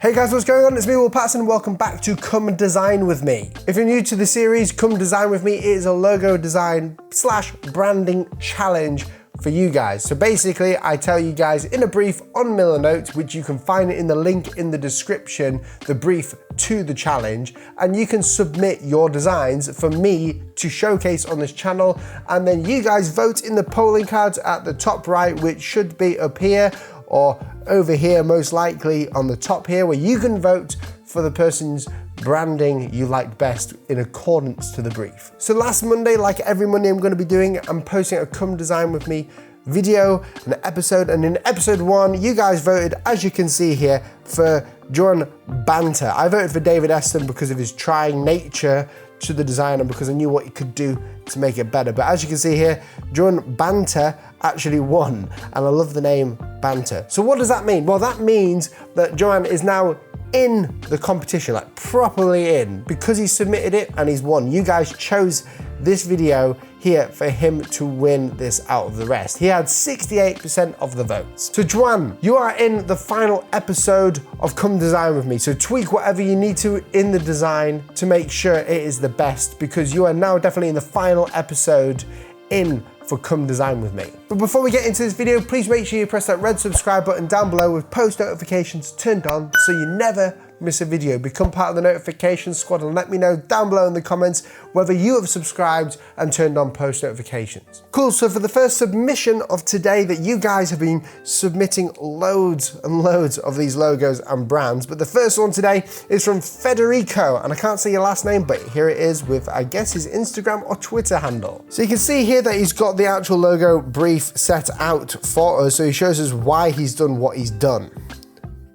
Hey guys, what's going on? It's me, Paterson, and welcome back to Come Design With Me. If you're new to the series, Come Design With Me is a logo design / branding challenge for you guys. So basically, I tell you guys in a brief on Miller Notes, which you can find in the link in the description, the brief to the challenge, and you can submit your designs for me to showcase on this channel, and then you guys vote in the polling cards at the top right, which should be up here or over here, most likely on the top here, where you can vote for the person's branding you liked best in accordance to the brief. So last Monday, like every Monday I'm gonna be doing, I'm posting a Come Design With Me video, an episode, and in episode 1, you guys voted, as you can see here, for John Banter. I voted for David Eston because of his trying nature to the design and because I knew what he could do to make it better. But as you can see here, John Banter actually won, and I love the name Banter. So what does that mean? Well, that means that Joanne is now in the competition, like properly in, because he submitted it and he's won. You guys chose this video here for him to win this out of the rest. He had 68% of the votes. So Joanne, you are in the final episode of Come Design With Me. So tweak whatever you need to in the design to make sure it is the best, because you are now definitely in the final episode in for Come Design With Me. But before we get into this video, please make sure you press that red subscribe button down below with post notifications turned on so you never miss a video. Become part of the notification squad and let me know down below in the comments whether you have subscribed and turned on post notifications. Cool, so for the first submission of today, that you guys have been submitting loads and loads of these logos and brands, but the first one today is from Federico, and I can't say your last name, but here it is with, I guess, his Instagram or Twitter handle. So you can see here that he's got the actual logo brief set out for us, so he shows us why he's done what he's done.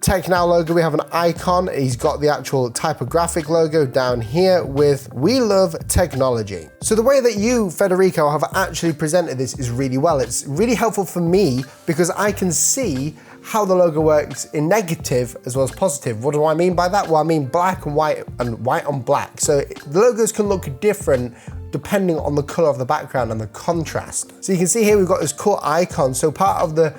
Tech Now logo, we have an icon. He's got the actual typographic logo down here with "We Love Technology." So the way that you, Federico, have actually presented this is really well. It's really helpful for me because I can see how the logo works in negative as well as positive. What do I mean by that? Well, I mean black and white on black. So the logos can look different depending on the color of the background and the contrast. So you can see here we've got this cool icon. So part of the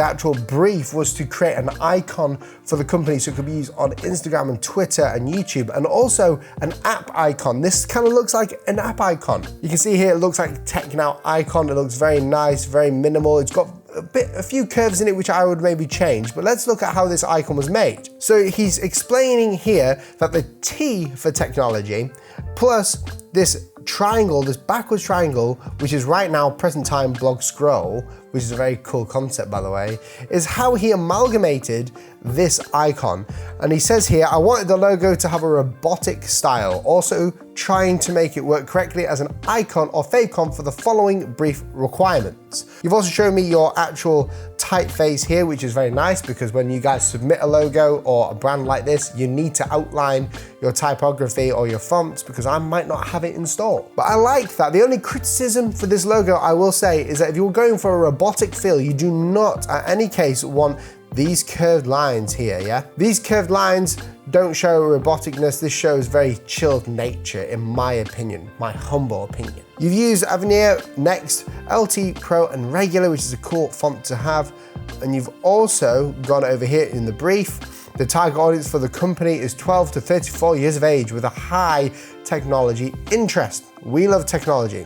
actual brief was to create an icon for the company so it could be used on Instagram and Twitter and YouTube, and also an app icon. This kind of looks like an app icon. You can see here it looks like a Tech Now icon. It looks very nice, very minimal. It's got a few curves in it which I would maybe change, but let's look at how this icon was made. So he's explaining here that the T for technology plus this triangle, this backwards triangle, which is right now present time blog scroll, which is a very cool concept by the way, is how he amalgamated this icon. And he says here, I wanted the logo to have a robotic style, also trying to make it work correctly as an icon or favicon for the following brief requirements. You've also shown me your actual typeface here, which is very nice because when you guys submit a logo or a brand like this, you need to outline your typography or your fonts because I might not have it installed. But I like that. The only criticism for this logo I will say is that if you're going for a robotic feel, you do not at any case want these curved lines here, yeah? These curved lines don't show roboticness. This shows very chilled nature, in my opinion, my humble opinion. You've used Avenir, Next, LT Pro, and Regular, which is a cool font to have. And you've also gone over here in the brief. The target audience for the company is 12 to 34 years of age with a high technology interest. We love technology.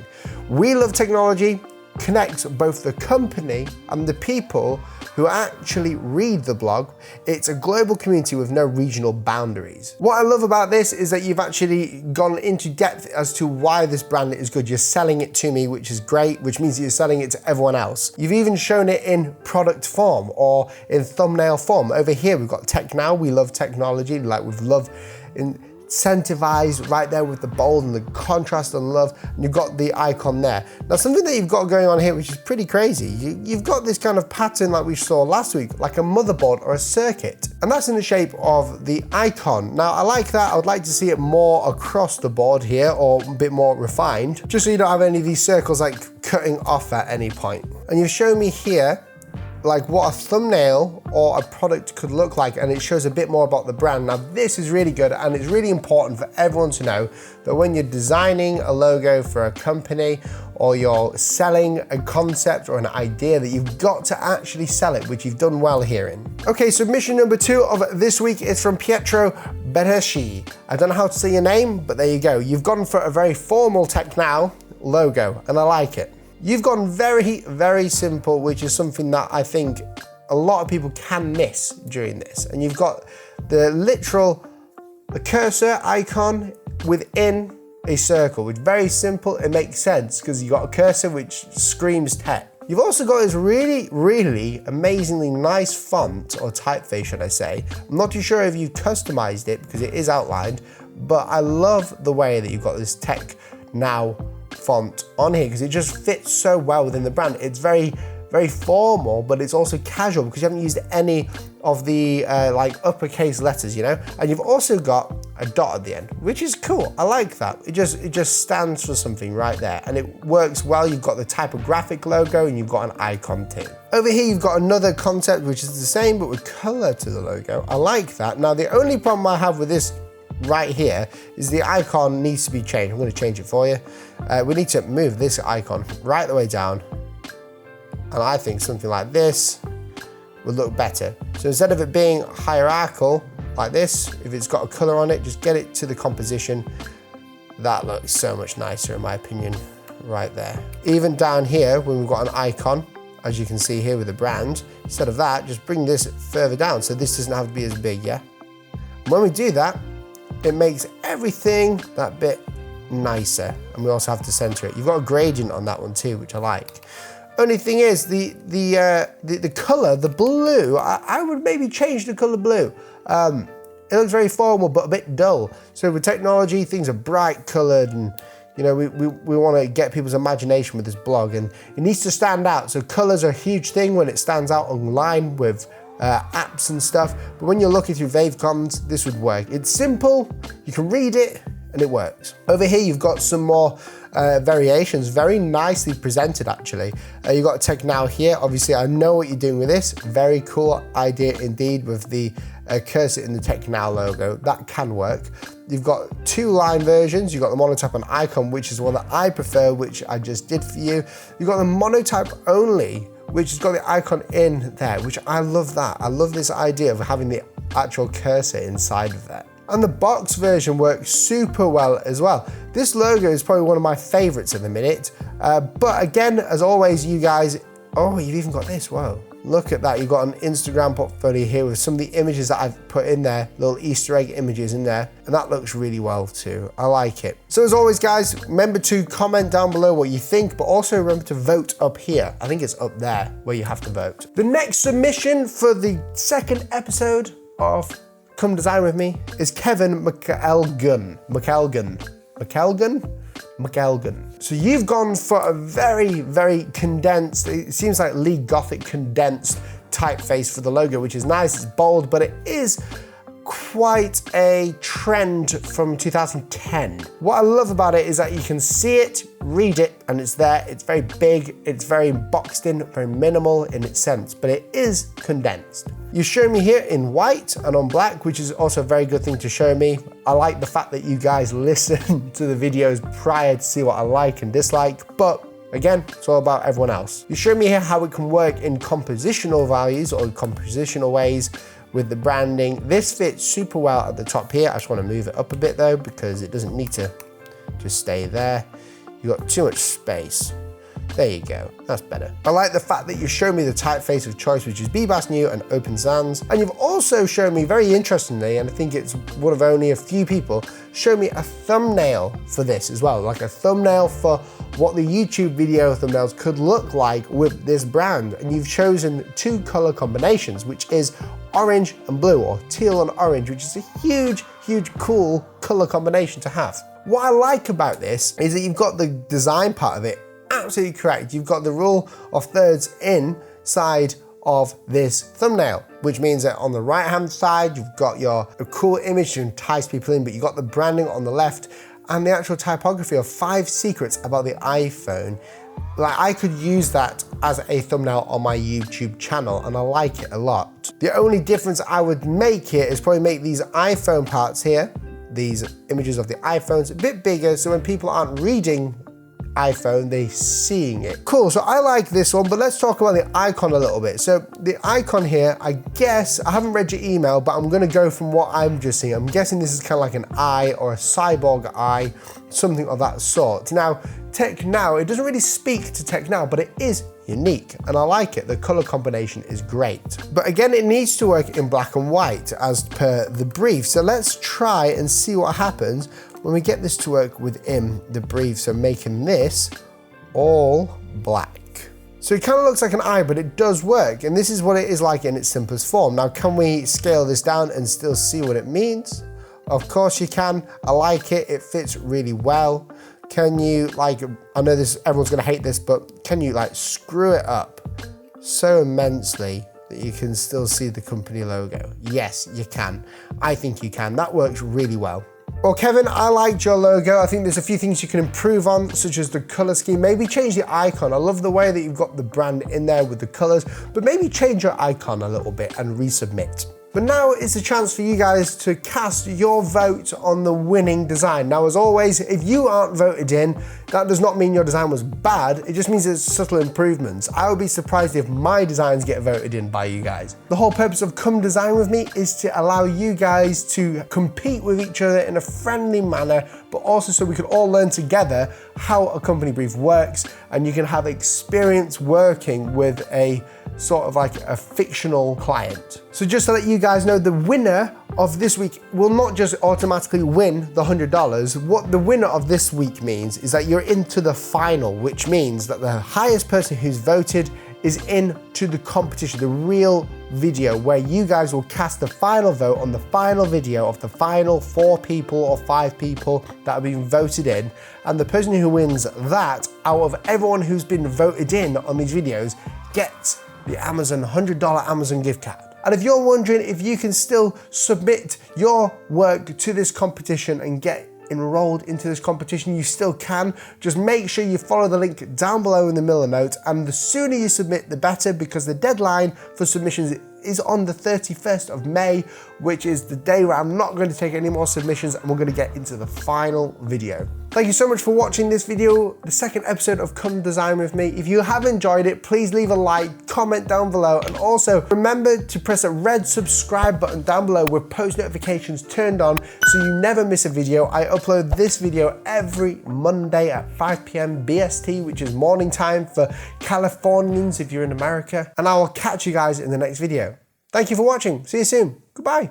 We love technology connects both the company and the people who actually read the blog. It's a global community with no regional boundaries. What I love about this is that you've actually gone into depth as to why this brand is good. You're selling it to me, which is great, which means you're selling it to everyone else. You've even shown it in product form or in thumbnail form. Over here, we've got Tech Now, we love technology, like we've loved incentivized right there with the bold and the contrast and love, and you've got the icon there. Now something that you've got going on here which is pretty crazy, you've got this kind of pattern like we saw last week, like a motherboard or a circuit, and that's in the shape of the icon. Now I like that. I would like to see it more across the board here or a bit more refined, just so you don't have any of these circles like cutting off at any point. And you've shown me here like what a thumbnail or a product could look like, and it shows a bit more about the brand. Now this is really good, and it's really important for everyone to know that when you're designing a logo for a company or you're selling a concept or an idea, that you've got to actually sell it, which you've done well here in. Okay, submission number 2 of this week is from Pietro. I don't know how to say your name, but there you go. You've gone for a very formal Technow logo, and I like it. You've gone very, very simple, which is something that I think a lot of people can miss during this. And you've got the cursor icon within a circle, which is very simple. It makes sense because you've got a cursor which screams tech. You've also got this really, really amazingly nice font, or typeface, should I say. I'm not too sure if you customized it because it is outlined, but I love the way that you've got this Technow font on here because it just fits so well within the brand. It's very, very formal, but it's also casual because you haven't used any of the like uppercase letters, you know? And you've also got a dot at the end, which is cool. I like that. It just stands for something right there, and it works well. You've got the typographic logo and you've got an icon too. Over here, you've got another concept which is the same, but with color to the logo. I like that. Now, the only problem I have with this right here is the icon needs to be changed. I'm going to change it for you. We need to move this icon right the way down, and I think something like this would look better. So instead of it being hierarchical like this, if it's got a color on it, just get it to the composition. That looks so much nicer in my opinion right there. Even down here when we've got an icon, as you can see here with the brand, instead of that, just bring this further down so this doesn't have to be as big, yeah? And when we do that, it makes everything that bit nicer, and we also have to center it. You've got a gradient on that one too, which I like. Only thing is the color, the blue, I would maybe change the color blue. It looks very formal but a bit dull. So with technology, things are bright colored, and you know, we want to get people's imagination with this blog, and it needs to stand out. So colors are a huge thing when it stands out online with apps and stuff, but when you're looking through favicons, this would work. It's simple, you can read it, and it works. Over here, you've got some more variations, very nicely presented actually. You've got Technow here. Obviously, I know what you're doing with this. Very cool idea indeed with the cursor in the Technow logo. That can work. You've got 2 line versions. You've got the monotype and icon, which is one that I prefer, which I just did for you. You've got the monotype only, which has got the icon in there, which I love that. I love this idea of having the actual cursor inside of that. And the box version works super well as well. This logo is probably one of my favorites at the minute. But again, as always, you guys, oh, you've even got this, whoa. Look at that, you've got an Instagram portfolio here with some of the images that I've put in there, little Easter egg images in there, and that looks really well too. I like it. So as always, guys, remember to comment down below what you think, but also remember to vote up here. I think it's up there where you have to vote. The next submission for the second episode of Come Design With Me is Kevin McElgun. So you've gone for a very, very condensed, it seems like League Gothic condensed typeface for the logo, which is nice, it's bold, but it is quite a trend from 2010. What I love about it is that you can see it, read it, and it's there. It's very big, it's very boxed in, very minimal in its sense, but it is condensed. You show me here in white and on black, which is also a very good thing to show me. I like the fact that you guys listen to the videos prior to see what I like and dislike, but again, it's all about everyone else. You show me here how it can work in compositional values or compositional ways with the branding. This fits super well at the top here. I just want to move it up a bit though, because it doesn't need to just stay there. You've got too much space. There you go, that's better. I like the fact that you show me the typeface of choice, which is Bebas New and Open Sans. And you've also shown me, very interestingly, and I think it's one of only a few people, show me a thumbnail for this as well, like a thumbnail for what the YouTube video thumbnails could look like with this brand. And you've chosen 2 color combinations, which is orange and blue, or teal and orange, which is a huge, huge, cool color combination to have. What I like about this is that you've got the design part of it absolutely correct. You've got the rule of thirds inside of this thumbnail, which means that on the right hand side, you've got a cool image to entice people in, but you've got the branding on the left and the actual typography of 5 secrets about the iPhone Like, I could use that as a thumbnail on my YouTube channel, and I like it a lot. The only difference I would make here is probably make these iPhone parts here, these images of the iPhones, a bit bigger, so when people aren't reading iPhone, they're seeing it. Cool, so I like this one, but let's talk about the icon a little bit. So the icon here, I guess, I haven't read your email, but I'm gonna go from what I'm just seeing. I'm guessing this is kind of like an eye or a cyborg eye, something of that sort. Now, Tech Now, it doesn't really speak to Tech Now, but it is unique, and I like it. The color combination is great. But again, it needs to work in black and white as per the brief. So let's try and see what happens when we get this to work within the brief. So making this all black. So it kind of looks like an eye, but it does work. And this is what it is like in its simplest form. Now, can we scale this down and still see what it means? Of course you can. I like it. It fits really well. Can you, like, I know this, everyone's gonna hate this, but can you like screw it up so immensely that you can still see the company logo? Yes, you can. I think you can. That works really well. Well, Kevin, I liked your logo. I think there's a few things you can improve on, such as the color scheme. Maybe change the icon. I love the way that you've got the brand in there with the colors, but maybe change your icon a little bit and resubmit. But now is a chance for you guys to cast your vote on the winning design. Now, as always, if you aren't voted in, that does not mean your design was bad. It just means there's subtle improvements. I would be surprised if my designs get voted in by you guys. The whole purpose of Come Design With Me is to allow you guys to compete with each other in a friendly manner, but also so we can all learn together how a company brief works, and you can have experience working with a sort of like a fictional client. So just to let you guys know, the winner of this week will not just automatically win the $100. What the winner of this week means is that you're into the final, which means that the highest person who's voted is into the competition, the real video, where you guys will cast the final vote on the final video of the final 4 people or 5 people that have been voted in. And the person who wins that, out of everyone who's been voted in on these videos, gets the Amazon $100 Amazon gift card. And if you're wondering if you can still submit your work to this competition and get enrolled into this competition, you still can. Just make sure you follow the link down below in the Miller notes, and the sooner you submit, the better, because the deadline for submissions is on the 31st of May, which is the day where I'm not going to take any more submissions and we're going to get into the final video. Thank you so much for watching this video, the second episode of Come Design With Me. If you have enjoyed it, please leave a like, comment down below, and also remember to press a red subscribe button down below with post notifications turned on so you never miss a video. I upload this video every Monday at 5 p.m. BST, which is morning time for Californians if you're in America, and I will catch you guys in the next video. Thank you for watching. See you soon. Goodbye.